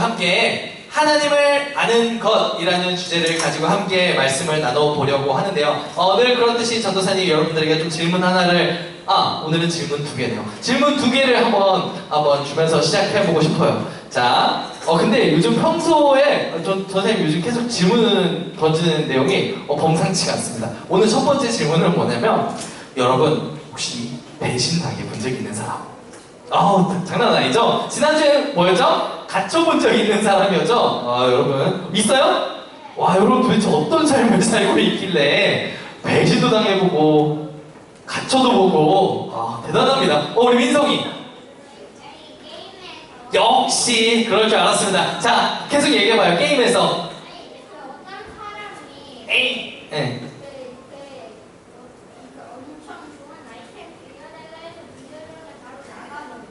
함께 하나님을 아는 것이라는 주제를 가지고 함께 말씀을 나눠보려고 하는데요. 늘 그렇듯이 전도사님이 여러분들에게 좀 질문 하나를 오늘은 질문 2개네요. 질문 2개를 한번 주면서 시작해보고 싶어요. 자, 근데 요즘 평소에 선생님 요즘 계속 질문 던지는 내용이 범상치가 않습니다. 오늘 첫 번째 질문은 뭐냐면, 여러분 혹시 배신당해 본 적 있는 사람? 장난 아니죠? 지난주에 뭐였죠? 갇혀본 적 있는 사람이었죠? 여러분 있어요? 와, 여러분 도대체 어떤 삶을 살고 있길래 배신도 당해보고 갇혀도 보고 대단합니다. 우리 민성이 역시 그럴 줄 알았습니다. 자, 계속 얘기해봐요. 게임에서 네.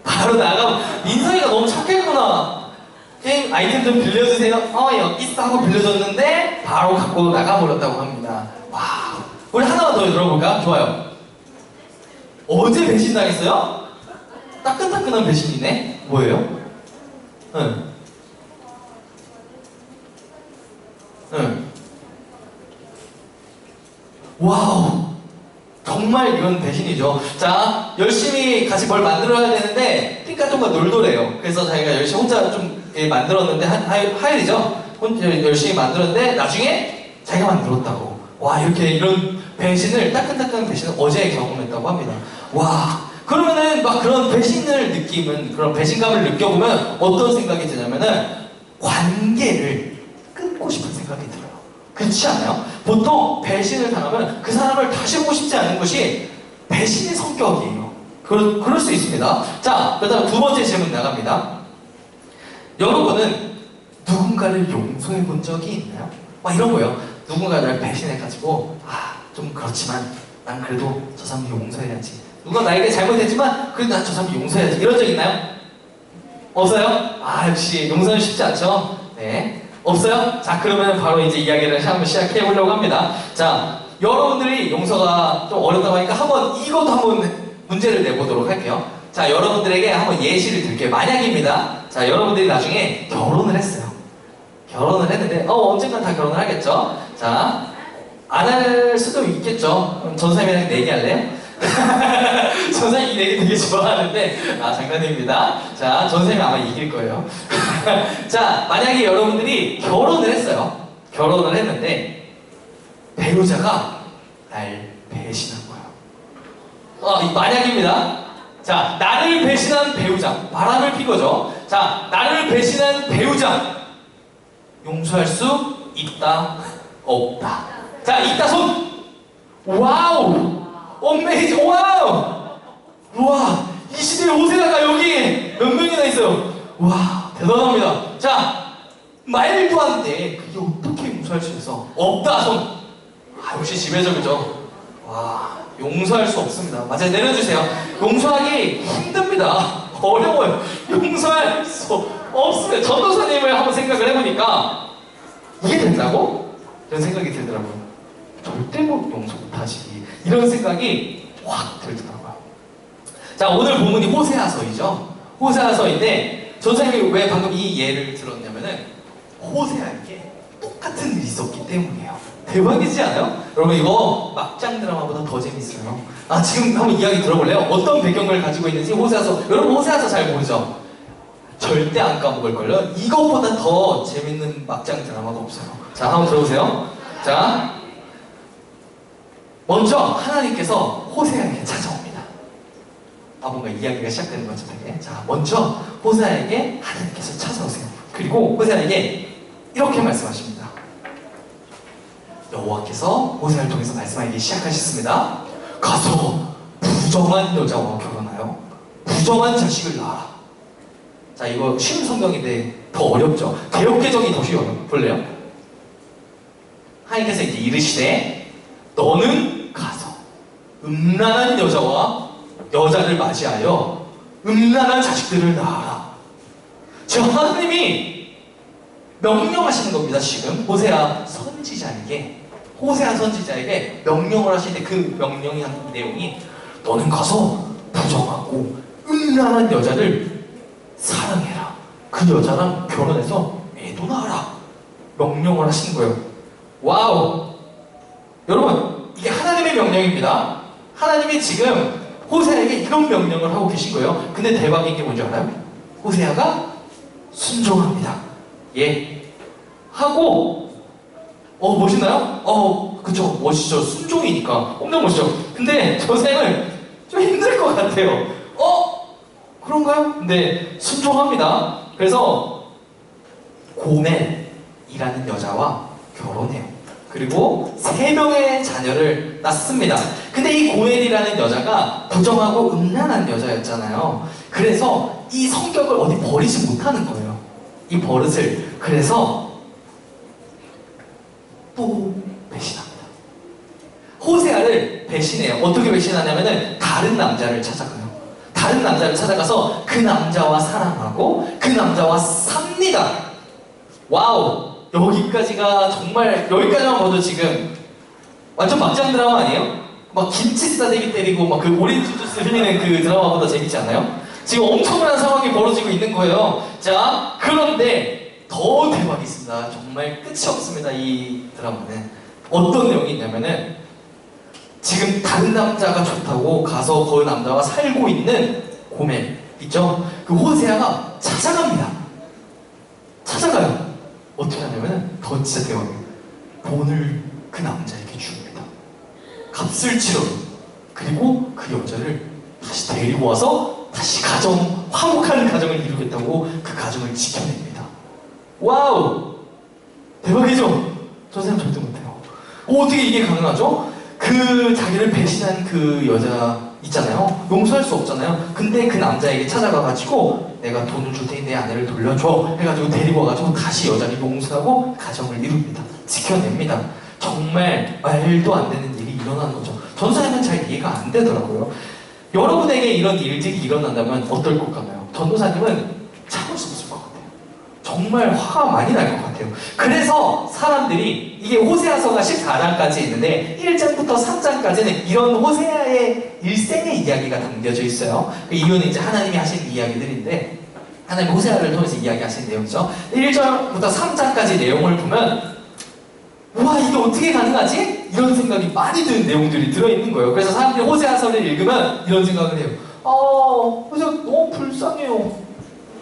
바로 나가면 민성이가 너무 착했구나. 게임 아이템 좀 빌려주세요. 여기 있어 하고 빌려줬는데 바로 갖고 나가버렸다고 합니다. 와, 우리 하나만 더 들어볼까? 좋아요. 어제 배신당했어요? 따끈따끈한 배신이네? 뭐예요? 와우, 정말 이건 배신이죠. 자, 열심히 같이 뭘 만들어야 되는데 핑카통과 놀더래요. 그래서 자기가 열심히 혼자 좀 만들었는데 하율이죠? 혼자 열심히 만들었는데 나중에 자기가 만들었다고. 와, 이런 배신을, 따끈따끈한 배신을 어제 경험했다고 합니다. 와, 그러면은 막 그런 배신을 느끼면, 그런 배신감을 느껴보면 어떤 생각이 드냐면은 관계를 끊고 싶은 생각이 들어요. 그렇지 않아요? 보통 배신을 당하면 그 사람을 다시 보고 싶지 않은 것이 배신의 성격이에요. 그럴 수 있습니다. 자, 그다음 두 번째 질문 나갑니다. 여러분은 누군가를 용서해 본 적이 있나요? 막 이런 거예요. 누군가 날 배신해가지고 좀 그렇지만 난 그래도 저 사람 용서해야지. 누가 나에게 잘못했지만 그래도 난 저 사람 용서해야지. 이런 적 있나요? 없어요? 역시 용서는 쉽지 않죠? 네. 없어요? 자, 그러면 바로 이제 이야기를 한번 시작해보려고 합니다. 자, 여러분들이 용서가 좀 어렵다고 하니까 이것도 한번 문제를 내보도록 할게요. 자, 여러분들에게 한번 예시를 드릴게요. 만약입니다. 자, 여러분들이 나중에 결혼을 했어요. 결혼을 했는데 언젠간 다 결혼을 하겠죠? 자, 안 할 수도 있겠죠? 그럼 전사님이랑 내기할래요? 전사님 이 내기 되게 좋아하는데 장난입니다. 자, 전사님이 아마 이길 거예요. 자, 만약에 여러분들이 결혼을 했어요. 결혼을 했는데 배우자가 날 배신한 거예요. 만약입니다. 자, 나를 배신한 배우자, 바람을 핀 거죠. 자, 나를 배신한 배우자 용서할 수 있다, 없다? 자, 있다 손. 와우, 어메이징. 와우, 우와, 이 시대에 호세아가 여기 몇 명이나 있어요. 와, 대단합니다. 자, 말도 안 돼. 그게 어떻게 용서할 수 있어? 없다 손. 역시 지배적이죠. 와, 용서할 수 없습니다. 맞아요. 내려주세요. 용서하기 힘듭니다. 어려워요. 용서할 수 없습니다. 전도사님을 한번 생각을 해보니까 이게 된다고? 이런 생각이 들더라고요. 절대 용서 못하지. 이런 생각이 확 들더라고요. 자, 오늘 본문이 호세아서이죠. 호세아서인데 전도사님이 왜 방금 이 예를 들었냐면은 호세아에게 똑같은 일이 있었기 때문이에요. 대박이지 않아요? 여러분 이거 막장 드라마보다 더 재밌어요. 지금 한번 이야기 들어볼래요? 어떤 배경을 가지고 있는지 호세아서. 여러분 호세아서 잘 모르죠? 절대 안 까먹을걸요? 이것보다 더 재밌는 막장 드라마가 없어요. 자, 한번 들어보세요. 자, 먼저 하나님께서 호세아에게 찾아옵니다. 뭔가 이야기가 시작되는 거죠. 되게. 자, 먼저 호세아에게 하나님께서 찾아오세요. 그리고 호세아에게 이렇게 말씀하십니다. 여호와께서 호세아를 통해서 말씀하기 시작하셨습니다. 가서 부정한 여자와 결혼하여 부정한 자식을 낳아라. 자, 이거 쉬운 성경인데 더 어렵죠? 개역개정이 더 쉬워요. 볼래요? 하나님께서 이제 이르시되 너는 가서 음란한 여자를 맞이하여 음란한 자식들을 낳아라. 지금 하나님이 명령하시는 겁니다. 지금 호세아 선지자에게 명령을 하시는데 그 명령의 내용이 너는 가서 부정하고 음란한 여자를 사랑해라. 그 여자랑 결혼해서 애도 낳아라 명령을 하신 거예요. 와우! 여러분, 이게 하나님의 명령입니다. 하나님이 지금 호세아에게 이런 명령을 하고 계신 거예요. 근데 대박인 게 뭔지 알아요? 호세아가 순종합니다. 예. 하고, 멋있나요? 그쵸. 멋있죠. 순종이니까. 엄청 멋있죠. 근데 저 쌤은 좀 힘들 것 같아요. 그런가요? 근데 순종합니다. 그래서 고멜이라는 여자와 결혼해요. 그리고 3명의 자녀를 낳습니다. 근데 이 고멜이라는 여자가 부정하고 음란한 여자였잖아요. 그래서 이 성격을 어디 버리지 못하는 거예요. 이 버릇을. 그래서 또 배신합니다. 호세아를 배신해요. 어떻게 배신하냐면은 다른 남자를 찾아가요. 다른 남자를 찾아가서 그 남자와 사랑하고 그 남자와 삽니다. 와우! 여기까지가 정말, 여기까지만 봐도 지금 완전 막장 드라마 아니에요? 막 김치 싸대기 때리고 막 그 오렌지 주스 흘리는 그 드라마보다 재밌지 않아요? 지금 엄청난 상황이 벌어지고 있는 거예요. 자, 그런데 더 대박이 있습니다. 정말 끝이 없습니다. 이 드라마는 어떤 내용이 있냐면은 지금 다른 남자가 좋다고 가서 그 남자와 살고 있는 고멜 있죠? 그 호세아가 찾아갑니다. 찾아가요. 어떻게 하냐면은 더 진짜 대박이에요. 돈을 그 남자에게 줍니다. 값을 치러. 그리고 그 여자를 다시 데리고 와서 다시 화목한 가정을 이루겠다고 그 가정을 지켜냅니다. 와우! 대박이죠? 저 사람 절대 못해요. 어떻게 이게 가능하죠? 그 자기를 배신한 그 여자 있잖아요. 용서할 수 없잖아요. 근데 그 남자에게 찾아가가지고 내가 돈을 줄 테니 내 아내를 돌려줘 해가지고 데리고 와가지고 다시 여자를 용서하고 가정을 이룹니다. 지켜냅니다. 정말 말도 안 되는 일이 일어나는 거죠. 전도사님은 잘 이해가 안 되더라고요. 여러분에게 이런 일들이 일어난다면 어떨 것 같나요? 전도사님은 참을 수 없을 것 같아요. 정말 화가 많이 날 것 같아요. 그래서 사람들이 이게 호세아서가 14장까지 있는데 1장부터 3장까지는 이런 호세아의 일생의 이야기가 담겨져 있어요. 그 이유는 이제 하나님이 하신 이야기들인데 하나님 호세아를 통해서 이야기하신 내용이죠. 1절부터 3장까지 내용을 보면 와, 이게 어떻게 가능하지? 이런 생각이 많이 드는 내용들이 들어있는 거예요. 그래서 사람들이 호세아서를 읽으면 이런 생각을 해요. 호세아 너무 불쌍해요.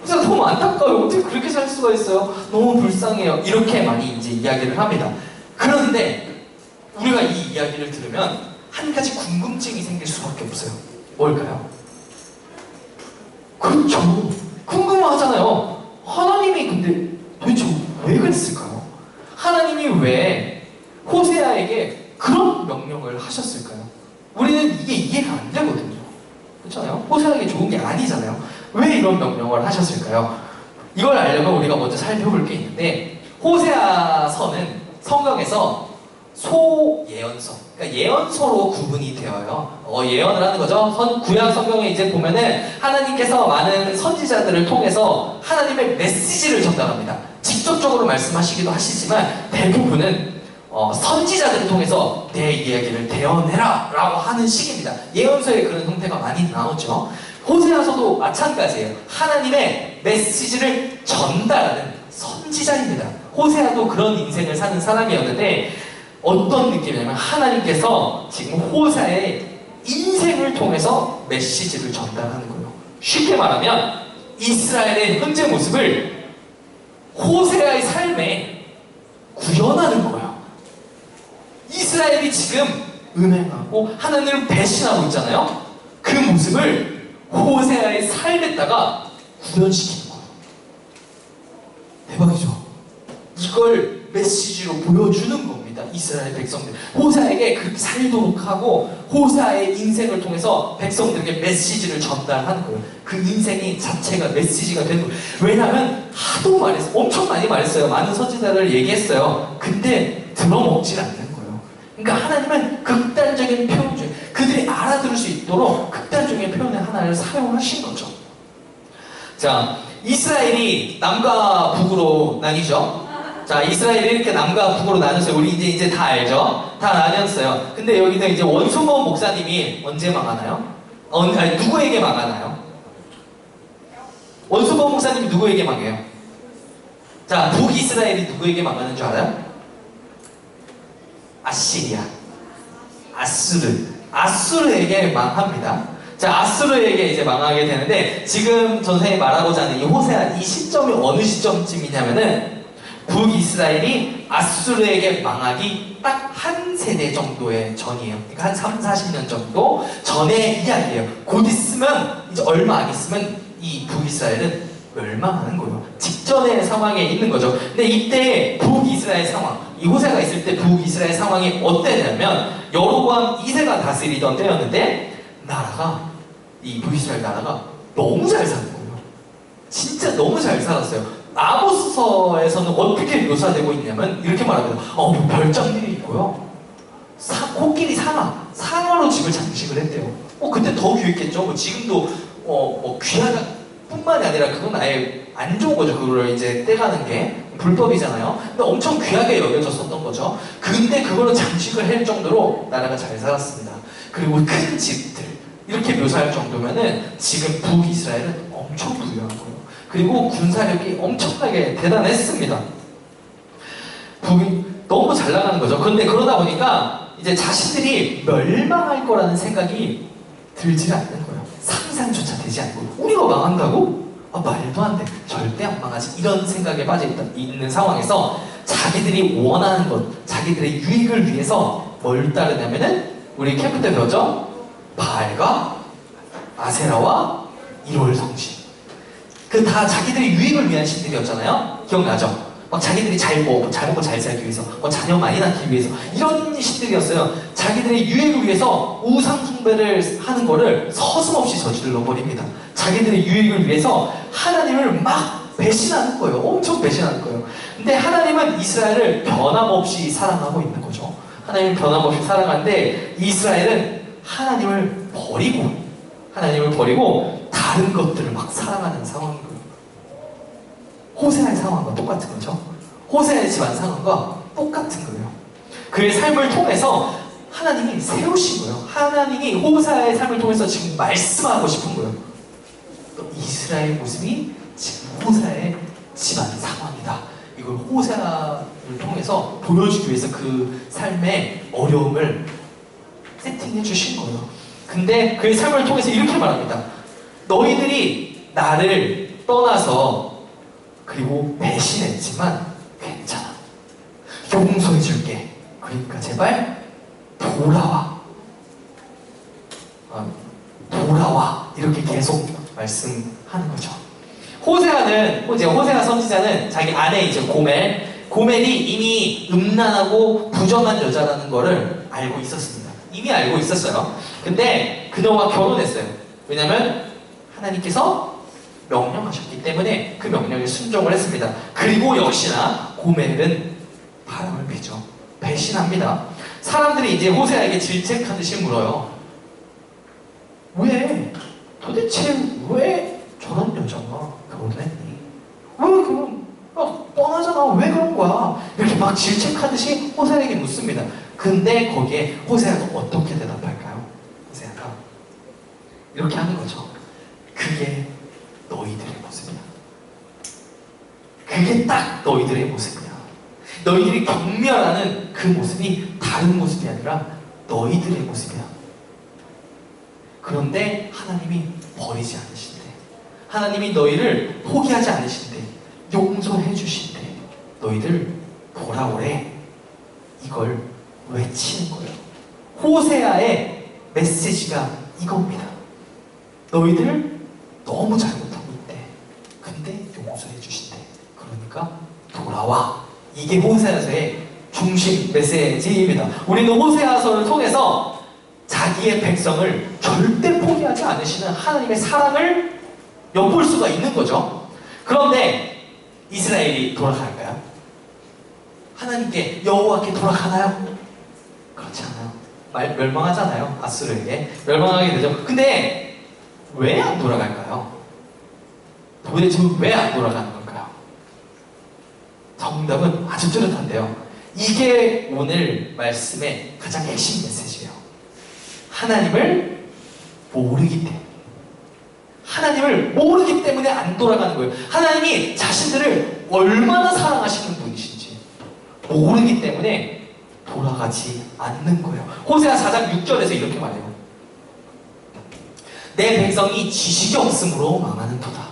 호세아 너무 안타까워요. 어떻게 그렇게 살 수가 있어요? 너무 불쌍해요. 이렇게 많이 이제 이야기를 합니다. 그런데 우리가 이 이야기를 들으면 한 가지 궁금증이 생길 수밖에 없어요. 뭘까요? 그렇죠. 궁금하잖아요. 하나님이 근데 도대체 왜 그랬을까요? 하나님이 왜 호세아에게 그런 명령을 하셨을까요? 우리는 이게 이해가 안 되거든요. 그렇잖아요? 호세아에게 좋은 게 아니잖아요. 왜 이런 명령을 하셨을까요? 이걸 알려면 우리가 먼저 살펴볼 게 있는데 호세아서는 성경에서 소예언서, 그러니까 예언서로 구분이 되어요. 예언을 하는 거죠. 구약 성경에 이제 보면은 하나님께서 많은 선지자들을 통해서 하나님의 메시지를 전달합니다. 직접적으로 말씀하시기도 하시지만 대부분은 선지자들을 통해서 내 이야기를 대언해라 라고 하는 식입니다. 예언서에 그런 형태가 많이 나오죠. 호세아서도 마찬가지예요. 하나님의 메시지를 전달하는 선지자입니다. 호세아도 그런 인생을 사는 사람이었는데 어떤 느낌이냐면 하나님께서 지금 호세아의 인생을 통해서 메시지를 전달하는 거예요. 쉽게 말하면 이스라엘의 현재 모습을 호세아의 삶에 구현하는 거예요. 이스라엘이 지금 음행하고 하나님을 배신하고 있잖아요. 그 모습을 호세아의 삶에다가 구현시키는 거예요. 대박이죠? 이걸 메시지로 보여주는 겁니다. 이스라엘 백성들. 호세아에게 그렇게 살도록 하고 호세아의 인생을 통해서 백성들에게 메시지를 전달하는 거예요. 그 인생이 자체가 메시지가 되는 거예요. 왜냐하면 하도 말했어요. 엄청 많이 말했어요. 많은 선지자를 얘기했어요. 근데 들어먹질 않는 거예요. 그러니까 하나님은 극단적인 표현 중에 그들이 알아들을 수 있도록 극단적인 표현의 하나를 사용하신 거죠. 자, 이스라엘이 남과 북으로 나뉘죠. 자, 이스라엘이 이렇게 남과 북으로 나뉘었어요. 우리 이제 다 알죠? 다 나뉘었어요. 근데 여기서 이제 원수모 목사님이 언제 망하나요? 아니, 누구에게 망하나요? 원수범 목사님이 누구에게 망해요? 자, 북이스라엘이 누구에게 망하는 줄 알아요? 아시리아, 아수르에게 망합니다. 자, 아수르에게 이제 망하게 되는데, 지금 선생님이 말하고자 하는 이 호세아, 이 시점이 어느 시점쯤이냐면은 북이스라엘이 아수르에게 망하기 딱 한 세대 정도의 전이에요. 그러니까 한 3, 40년 정도 전의 이야기예요. 곧 있으면, 이제 얼마 안 있으면 이 북이스라엘은 멸망하는 거예요. 직전의 상황에 있는 거죠. 근데 이때 북이스라엘 상황, 이 호세아가 있을 때 북이스라엘 상황이 어땠냐면, 여로보암 2세가 다스리던 때였는데, 이 북이스라엘 나라가 너무 잘 사는 거예요. 진짜 너무 잘 살았어요. 아모스서에서는 어떻게 묘사되고 있냐면 이렇게 말합니다. 뭐 별장들이 있고요. 코끼리 상어로 집을 장식을 했대요. 그때 더 귀했겠죠. 지금도 귀하다 뿐만이 아니라 그건 아예 안 좋은 거죠. 그거를 이제 떼가는 게 불법이잖아요. 근데 엄청 귀하게 여겨졌었던 거죠. 근데 그걸로 장식을 할 정도로 나라가 잘 살았습니다. 그리고 큰 집들 이렇게 묘사할 정도면은 지금 북이스라엘은 엄청 부유한 거예요. 그리고 군사력이 엄청나게 대단했습니다. 북이 너무 잘 나가는 거죠. 그런데 그러다 보니까 이제 자신들이 멸망할 거라는 생각이 들지 않는 거예요. 상상조차 되지 않고, 우리가 망한다고? 말도 안 돼. 절대 안 망하지. 이런 생각에 빠져 있는 상황에서 자기들이 원하는 것, 자기들의 유익을 위해서 뭘 따르냐면은 우리 캠프 때 배웠죠? 바알과 아세라와 1월 성신. 다 자기들의 유익을 위한 신들이었잖아요. 기억나죠? 막 자기들이 잘 먹고 잘 살기 위해서, 자녀 많이 낳기 위해서, 이런 신들이었어요. 자기들의 유익을 위해서 우상 숭배를 하는 거를 서슴없이 저질러 버립니다. 자기들의 유익을 위해서 하나님을 막 배신하는 거예요. 엄청 배신하는 거예요. 근데 하나님은 이스라엘을 변함없이 사랑하고 있는 거죠. 하나님은 변함없이 사랑하는데 이스라엘은 하나님을 버리고 다른 것들을 막 사랑하는 상황이고요. 호세아의 상황과 똑같은 거죠. 호세아의 집안 상황과 똑같은 거예요. 그의 삶을 통해서 하나님이 세우신 거예요. 하나님이 호세아의 삶을 통해서 지금 말씀하고 싶은 거예요. 이스라엘 모습이 지금 호세아의 집안 상황이다. 이걸 호세아를 통해서 보여주기 위해서 그 삶의 어려움을 세팅해 주신 거예요. 근데 그의 삶을 통해서 이렇게 말합니다. 너희들이 나를 떠나서 그리고 배신했지만 괜찮아. 용서해 줄게. 그러니까 제발 돌아와. 이렇게 계속 말씀하는 거죠. 호세아 선지자는 자기 아내 이제 고멜이 이미 음란하고 부정한 여자라는 거를 알고 있었습니다. 이미 알고 있었어요. 근데 그녀와 결혼했어요. 왜냐면 하나님께서 명령하셨기 때문에 그 명령에 순종을 했습니다. 그리고 역시나 고멜은 바람을 피죠. 배신합니다. 사람들이 이제 호세아에게 질책하듯이 물어요. 도대체 왜 저런 여자가 결혼했니? 그럼 뻔하잖아. 왜 그런 거야? 이렇게 막 질책하듯이 호세아에게 묻습니다. 근데 거기에 호세아가 어떻게 대답할까요? 호세아가 이렇게 하는 거죠. 그게 너희들의 모습이야. 그게 딱 너희들의 모습이야. 너희들이 경멸하는 그 모습이 다른 모습이 아니라 너희들의 모습이야. 그런데 하나님이 버리지 않으신대. 하나님이 너희를 포기하지 않으신대. 용서해 주신대. 너희들 돌아오래. 이걸 외치는 거예요. 호세아의 메시지가 이겁니다. 너희들 너무 잘못하고 있대. 근데 용서해 주신대. 그러니까 돌아와. 이게 호세아서의 중심 메시지입니다. 우리는 호세아서를 통해서 자기의 백성을 절대 포기하지 않으시는 하나님의 사랑을 엿볼 수가 있는 거죠. 그런데 이스라엘이 돌아갈까요? 하나님께 여호와께 돌아가나요? 그렇지 않아요. 멸망하잖아요. 아수르에게 멸망하게 되죠. 근데 왜 안 돌아갈까요? 도대체 왜 안 돌아가는 걸까요? 정답은 아주 뚜렷한데요. 이게 오늘 말씀의 가장 핵심 메시지예요. 하나님을 모르기 때문에, 하나님을 모르기 때문에 안 돌아가는 거예요. 하나님이 자신들을 얼마나 사랑하시는 분이신지 모르기 때문에 돌아가지 않는 거예요. 호세아 4장 6절에서 이렇게 말해요. 내 백성이 지식이 없으므로 망하는 도다.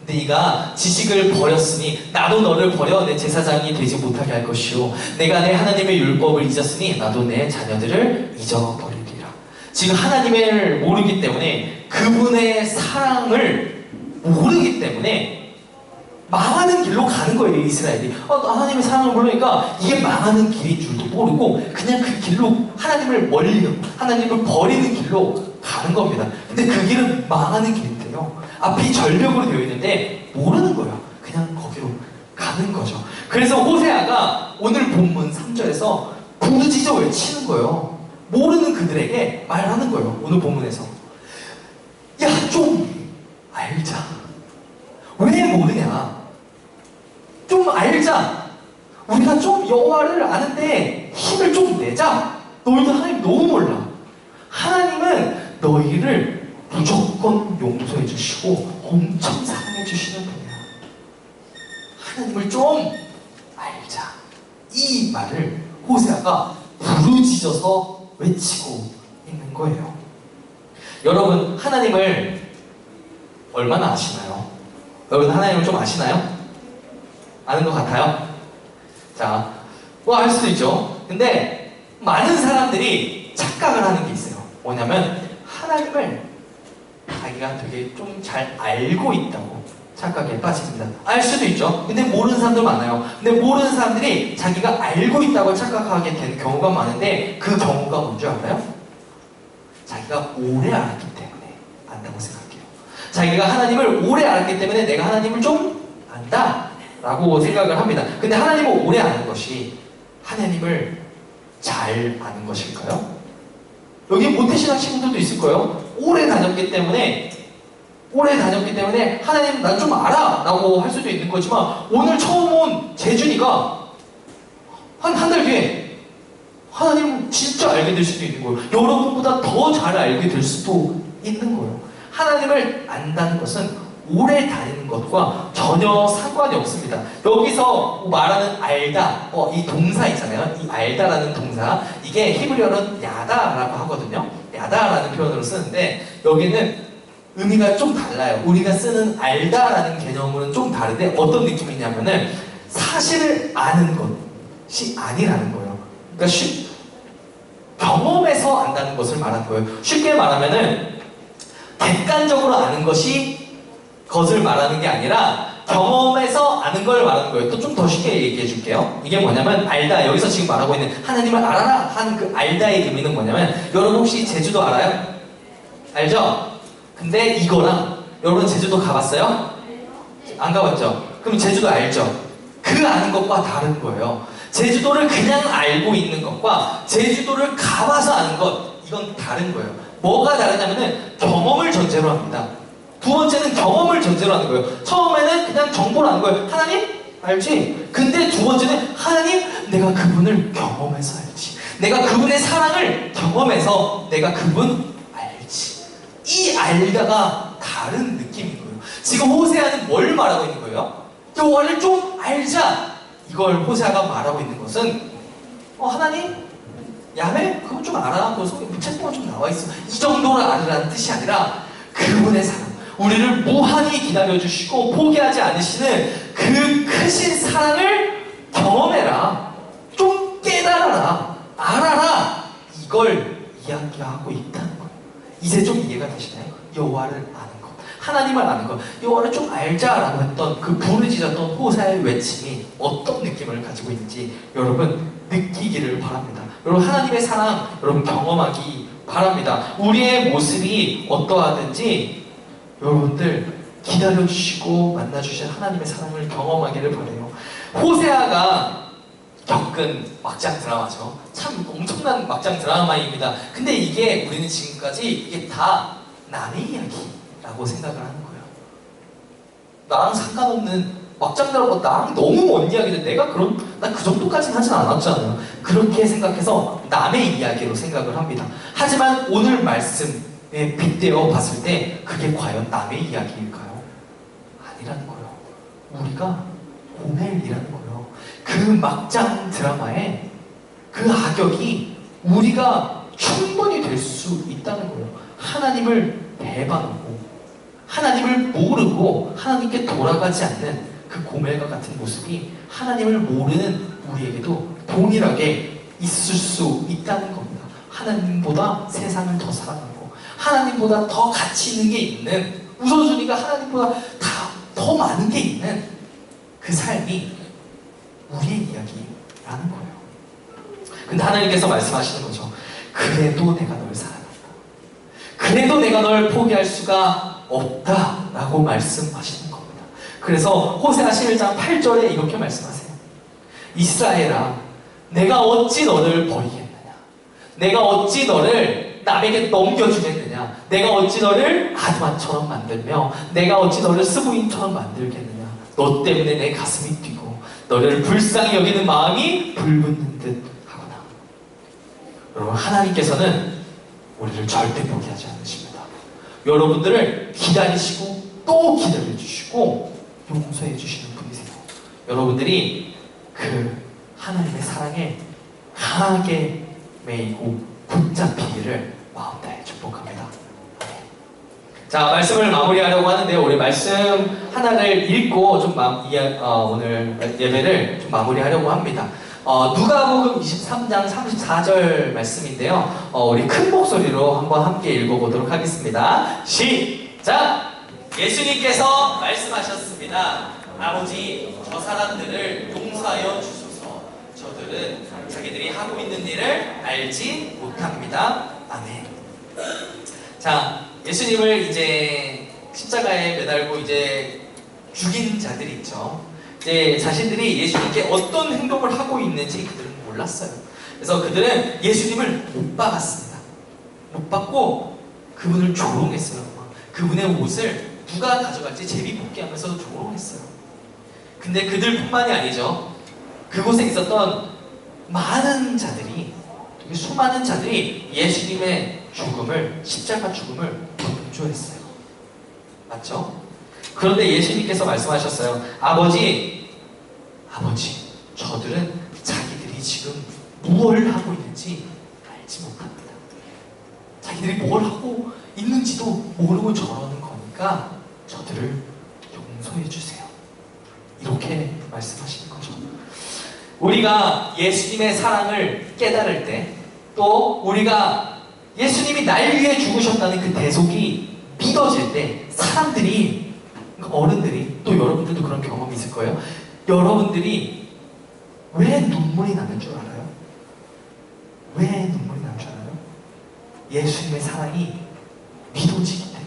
네가 지식을 버렸으니 나도 너를 버려 내 제사장이 되지 못하게 할 것이요 내가 내 하나님의 율법을 잊었으니 나도 내 자녀들을 잊어버리리라. 지금 하나님을 모르기 때문에 그분의 사랑을 모르기 때문에 망하는 길로 가는 거예요. 이스라엘이 하나님의 사랑을 모르니까 이게 망하는 길인 줄도 모르고 그냥 그 길로 하나님을 하나님을 버리는 길로 가는 겁니다. 근데 그 길은 망하는 길인데요, 앞이 절벽으로 되어 있는데 모르는 거예요. 그냥 거기로 가는 거죠. 그래서 호세아가 오늘 본문 3절에서 부르짖어 외치는 거예요. 모르는 그들에게 말하는 거예요. 오늘 본문에서 야, 좀 알자. 왜 모르냐? 좀 알자. 우리가 좀 여호와를 아는데 힘을 좀 내자. 너희도 하나님 너무 몰라. 하나님은 너희를 무조건 용서해 주시고 엄청 사랑해 주시는 분이야. 하나님을 좀 알자. 이 말을 호세아가 부르짖어서 외치고 있는 거예요. 여러분, 하나님을 얼마나 아시나요? 여러분, 하나님을 좀 아시나요? 아는 것 같아요? 자, 뭐 알 수도 있죠. 근데 많은 사람들이 착각을 하는 게 있어요. 뭐냐면 하나님을 자기가 되게 좀 잘 알고 있다고 착각에 빠집니다. 알 수도 있죠. 근데 모르는 사람들 많아요. 근데 모르는 사람들이 자기가 알고 있다고 착각하게 되는 경우가 많은데 그 경우가 뭔지 알아요? 자기가 오래 알았기 때문에 안다고 생각해요. 자기가 하나님을 오래 알았기 때문에 내가 하나님을 좀 안다 라고 생각을 합니다. 근데 하나님을 오래 아는 것이 하나님을 잘 아는 것일까요? 여기 모태신앙 친구들도 있을 거예요. 오래 다녔기 때문에 하나님 난 좀 알아 라고 할 수도 있는 거지만 오늘 처음 온 재준이가 한 달 뒤에 하나님 진짜 알게 될 수도 있는 거예요. 여러분보다 더 잘 알게 될 수도 있는 거예요. 하나님을 안다는 것은 오래 다니는 것과 전혀 상관이 없습니다. 여기서 말하는 알다, 이 동사 있잖아요. 이 알다라는 동사, 이게 히브리어는 야다라고 하거든요. 야다라는 표현으로 쓰는데 여기는 의미가 좀 달라요. 우리가 쓰는 알다라는 개념은 좀 다른데 어떤 느낌이냐면은 사실을 아는 것이 아니라는 거예요. 그러니까 경험에서 안다는 것을 말하는 거예요. 쉽게 말하면은 객관적으로 아는 것을 말하는 게 아니라 경험에서 아는 걸 말하는 거예요. 또 좀 더 쉽게 얘기해 줄게요. 이게 뭐냐면 알다, 여기서 지금 말하고 있는 하나님을 알아라 하는 그 알다의 의미는 뭐냐면 여러분 혹시 제주도 알아요? 알죠? 근데 이거랑 여러분 제주도 가봤어요? 안 가봤죠? 그럼 제주도 알죠? 그 아는 것과 다른 거예요. 제주도를 그냥 알고 있는 것과 제주도를 가봐서 아는 것, 이건 다른 거예요. 뭐가 다르냐면은 경험을 전제로 합니다. 두 번째는 경험을 전제로 하는 거예요. 처음에는 그냥 정보를 아는 거예요. 하나님? 알지? 근데 두 번째는 하나님? 내가 그분을 경험해서 알지. 내가 그분의 사랑을 경험해서 내가 그분 알지. 이 알다가 다른 느낌인 거예요. 지금 호세아는 뭘 말하고 있는 거예요? 여호와를 좀 알자. 이걸 호세아가 말하고 있는 것은 하나님? 야훼? 그거 좀 알아. 그 속에 책보가 좀 나와있어. 이 정도를 알으라는 뜻이 아니라 그분의 사랑, 우리를 무한히 기다려주시고 포기하지 않으시는 그 크신 사랑을 경험해라. 좀 깨달아라. 알아라. 이걸 이야기하고 있다는 거예요. 이제 좀 이해가 되시나요? 여호와를 아는 것, 하나님을 아는 것, 여호와를 좀 알자라고 했던 그 부르짖었던 호세아의 외침이 어떤 느낌을 가지고 있는지 여러분 느끼기를 바랍니다. 여러분 하나님의 사랑 여러분 경험하기 바랍니다. 우리의 모습이 어떠하든지 여러분들 기다려주시고 만나주신 하나님의 사랑을 경험하기를 바라요. 호세아가 겪은 막장 드라마죠. 참 엄청난 막장 드라마입니다. 근데 이게 우리는 지금까지 이게 다 남의 이야기라고 생각을 하는 거예요. 나랑 상관없는 막장 드라마, 나랑 너무 먼 이야기인데 난 그 정도까지는 하진 않았잖아요. 그렇게 생각해서 남의 이야기로 생각을 합니다. 하지만 오늘 말씀 빗대어 봤을 때 그게 과연 남의 이야기일까요? 아니라는 거예요. 우리가 고멜이라는 거예요. 그 막장 드라마에 그 악역이 우리가 충분히 될 수 있다는 거예요. 하나님을 배반하고 하나님을 모르고 하나님께 돌아가지 않는 그 고멜과 같은 모습이 하나님을 모르는 우리에게도 동일하게 있을 수 있다는 겁니다. 하나님보다 세상을 더 사랑하고 하나님보다 더 가치 있는 게 있는, 우선순위가 하나님보다 더 많은 게 있는 그 삶이 우리의 이야기라는 거예요. 근데 하나님께서 말씀하시는 거죠. 그래도 내가 널 사랑한다. 그래도 내가 널 포기할 수가 없다라고 말씀하시는 겁니다. 그래서 호세아 11장 8절에 이렇게 말씀하세요. 이스라엘아, 내가 어찌 너를 버리겠느냐? 내가 어찌 너를 남에게 넘겨주겠느냐? 내가 어찌 너를 아두아처럼 만들며 내가 어찌 너를 스부인처럼 만들겠느냐? 너 때문에 내 가슴이 뛰고 너를 불쌍히 여기는 마음이 불붙는 듯 하구나. 여러분, 하나님께서는 우리를 절대 포기하지 않으십니다. 여러분들을 기다리시고 또 기다려주시고 용서해 주시는 분이세요. 여러분들이 그 하나님의 사랑에 강하게 매이고 붙잡히기를 마음 다해 축복합니다. 자, 말씀을 마무리하려고 하는데 우리 말씀 하나를 읽고 좀 오늘 예배를 좀 마무리하려고 합니다. 누가복음 23장 34절 말씀인데요. 우리 큰 목소리로 한번 함께 읽어보도록 하겠습니다. 시작! 예수님께서 말씀하셨습니다. 아버지, 저 사람들을 용서하여 주소서. 저들은 자기들이 하고 있는 일을 알지 못합니다. 아멘. 자, 예수님을 이제 십자가에 매달고 이제 죽인 자들이 있죠. 이제 자신들이 예수님께 어떤 행동을 하고 있는지 그들은 몰랐어요. 그래서 그들은 예수님을 못 박았습니다. 못 박고 그분을 조롱했어요. 그분의 옷을 누가 가져갈지 제비뽑기하면서 조롱했어요. 근데 그들뿐만이 아니죠. 그곳에 있었던 많은 자들이, 수많은 자들이 예수님의 죽음을, 십자가 죽음을 동조했어요. 맞죠? 그런데 예수님께서 말씀하셨어요. 아버지, 저들은 자기들이 지금 무엇을 하고 있는지 알지 못합니다. 자기들이 뭘 하고 있는지도 모르고 저러는 거니까 저들을 용서해 주세요. 이렇게 말씀하시는 거죠. 우리가 예수님의 사랑을 깨달을 때, 또 우리가 예수님이 날 위해 죽으셨다는 그 대속이 믿어질 때, 사람들이, 어른들이, 또 여러분들도 그런 경험이 있을 거예요. 여러분들이 왜 눈물이 나는 줄 알아요? 왜 눈물이 나는 줄 알아요? 예수님의 사랑이 믿어지기 때문에.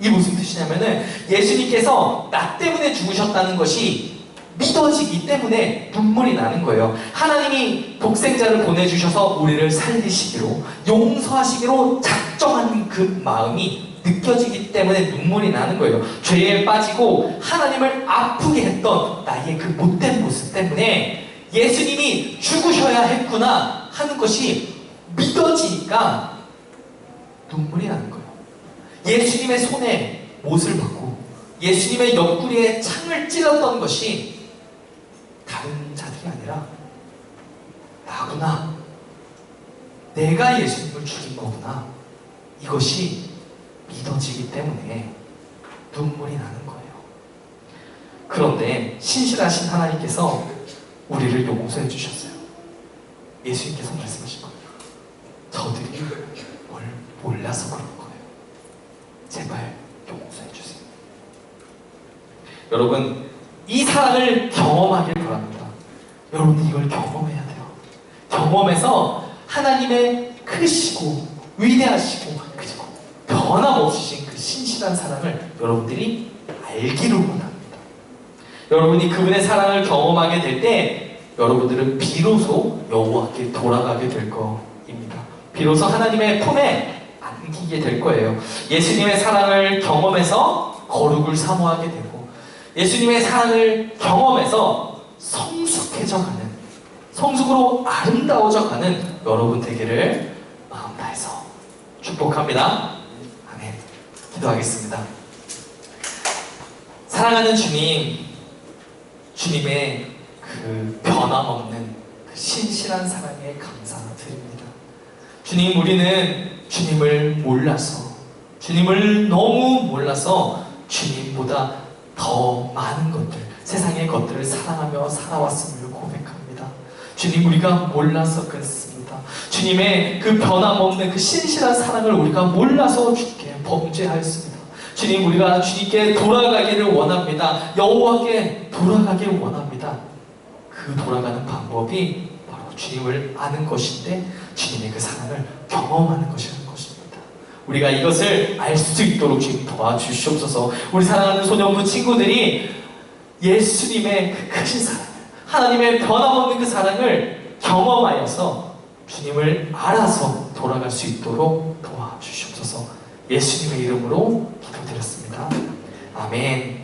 이게 무슨 뜻이냐면은 예수님께서 나 때문에 죽으셨다는 것이 믿어지기 때문에 눈물이 나는 거예요. 하나님이 독생자를 보내주셔서 우리를 살리시기로, 용서하시기로 작정한 그 마음이 느껴지기 때문에 눈물이 나는 거예요. 죄에 빠지고 하나님을 아프게 했던 나의 그 못된 모습 때문에 예수님이 죽으셔야 했구나 하는 것이 믿어지니까 눈물이 나는 거예요. 예수님의 손에 못을 받고 예수님의 옆구리에 창을 찔렀던 것이 다른 자들이 아니라 나구나. 내가 예수님을 죽인 거구나. 이것이 믿어지기 때문에 눈물이 나는 거예요. 그런데 신실하신 하나님께서 우리를 용서해 주셨어요. 예수님께서 말씀하신 거예요. 저들이 뭘 몰라서 그런 거예요. 제발 용서해 주세요. 여러분, 이 사랑을 경험하길 바랍니다. 여러분들 이걸 경험해야 돼요. 경험해서 하나님의 크시고 위대하시고 그리고 변함없으신 그 신실한 사랑을 여러분들이 알기를 원합니다. 여러분이 그분의 사랑을 경험하게 될 때 여러분들은 비로소 여호와께 돌아가게 될 거입니다. 비로소 하나님의 품에 안기게 될 거예요. 예수님의 사랑을 경험해서 거룩을 사모하게 되고 예수님의 사랑을 경험해서 성숙해져가는, 성숙으로 아름다워져가는 여러분 되기를 마음 다해서 축복합니다. 기도하겠습니다. 사랑하는 주님, 주님의 그 변함없는 그 신실한 사랑에 감사드립니다. 주님, 우리는 주님을 몰라서, 주님을 너무 몰라서 주님보다 더 많은 것들, 세상의 것들을 사랑하며 살아왔음을 고백합니다. 주님, 우리가 몰라서 그렇습니다. 주님의 그 변함없는 그 신실한 사랑을 우리가 몰라서 주께 범죄하였습니다. 주님, 우리가 주님께 돌아가기를 원합니다. 여호와께 돌아가기를 원합니다. 그 돌아가는 방법이 바로 주님을 아는 것인데, 주님의 그 사랑을 경험하는 것이라는 것입니다. 우리가 이것을 알 수 있도록 주님 도와주시옵소서. 우리 사랑하는 소년부 친구들이 예수님의 그 크신 사랑, 하나님의 변함없는 그 사랑을 경험하여서 주님을 알아서 돌아갈 수 있도록 도와주시옵소서. 예수님의 이름으로 기도드렸습니다. 아멘.